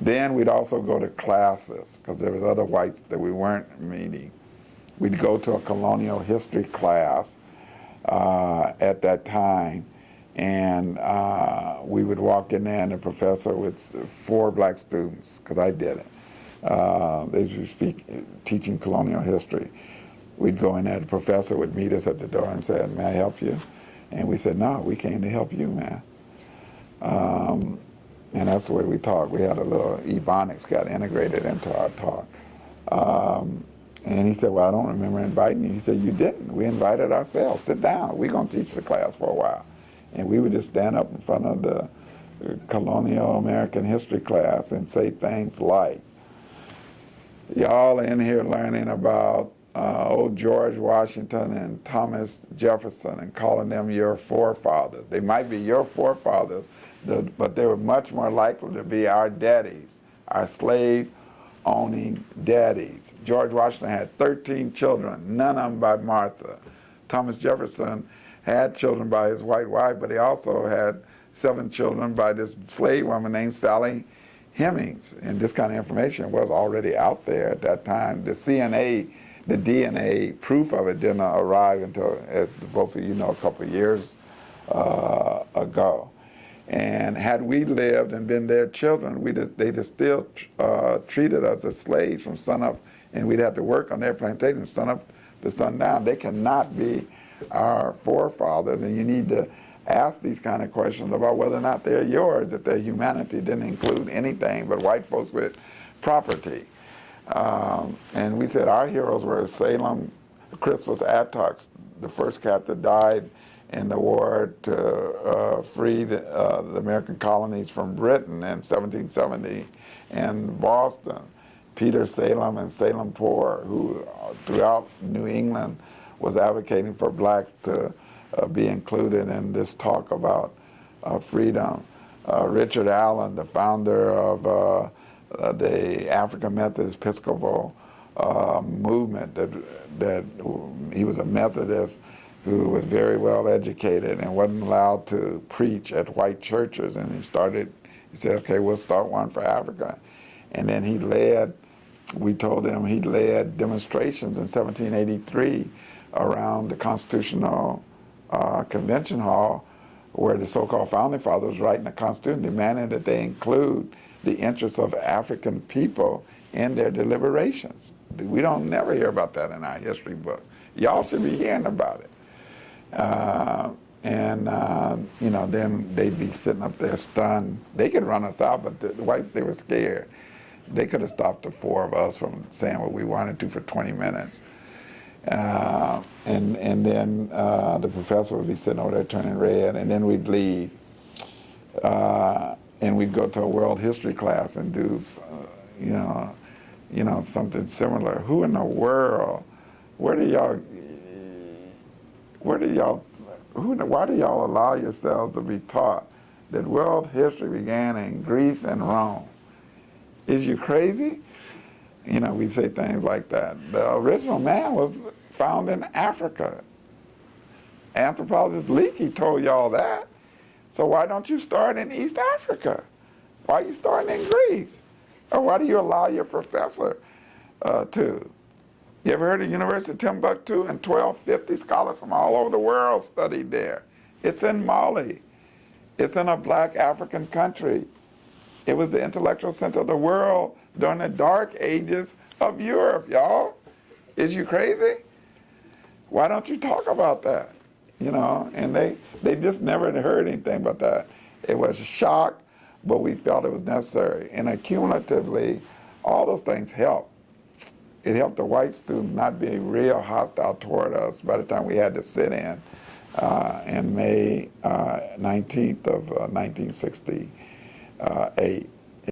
Then we'd also go to classes, because there was other whites that we weren't meeting. We'd go to a colonial history class at that time, and we would walk in there, and the professor with 4 black students, because I did it. They were teaching colonial history. We'd go in there, the professor would meet us at the door and say, "May I help you?" And we said, "No, we came to help you, man." And that's the way we talk. We had a little Ebonics got integrated into our talk. And he said, "Well, I don't remember inviting you." He said, "You didn't. We invited ourselves. Sit down. We're going to teach the class for a while." And we would just stand up in front of the colonial American history class and say things like, "Y'all in here learning about old George Washington and Thomas Jefferson and calling them your forefathers. They might be your forefathers, but they were much more likely to be our daddies, our slave-owning daddies. George Washington had 13 children, none of them by Martha. Thomas Jefferson had children by his white wife, but he also had 7 children by this slave woman named Sally Hemings." And this kind of information was already out there at that time. The DNA proof of it didn't arrive until, as both of you know, a couple of years ago. And had we lived and been their children, they'd have still treated us as slaves from sunup, and we'd have to work on their plantation from sunup to sundown. They cannot be our forefathers, and you need to ask these kind of questions about whether or not they're yours, if their humanity didn't include anything but white folks with property. And we said our heroes were Salem, Crispus Attucks, the first cat that died in the war to free the American colonies from Britain in 1770, and Boston, Peter Salem and Salem Poor, who throughout New England was advocating for blacks to be included in this talk about freedom. Richard Allen, the founder of the African Methodist Episcopal movement, that he was a Methodist who was very well educated and wasn't allowed to preach at white churches, and he said, "Okay, we'll start one for Africa." And then we told him he led demonstrations in 1783 around the Constitutional Convention Hall, where the so-called Founding Fathers was writing the Constitution, demanding that they include the interests of African people in their deliberations. We don't never hear about that in our history books. Y'all should be hearing about it. Then they'd be sitting up there stunned. They could run us out, but the whites, they were scared. They could have stopped the 4 of us from saying what we wanted to for 20 minutes. And then the professor would be sitting over there turning red, and then we'd leave. And we'd go to a world history class and do, something similar. Who in the world? Why do y'all allow yourselves to be taught that world history began in Greece and Rome? Is you crazy? We say things like that. The original man was found in Africa. Anthropologist Leakey told y'all that. So why don't you start in East Africa? Why are you starting in Greece? Or why do you allow your professor to? You ever heard of the University of Timbuktu? And 1250 scholars from all over the world studied there. It's in Mali. It's in a black African country. It was the intellectual center of the world during the dark ages of Europe, y'all. Is you crazy? Why don't you talk about that? And they just never heard anything about that. It was a shock, but we felt it was necessary. And accumulatively, all those things helped. It helped the white students not be real hostile toward us by the time we had to sit in May 19th of 1968.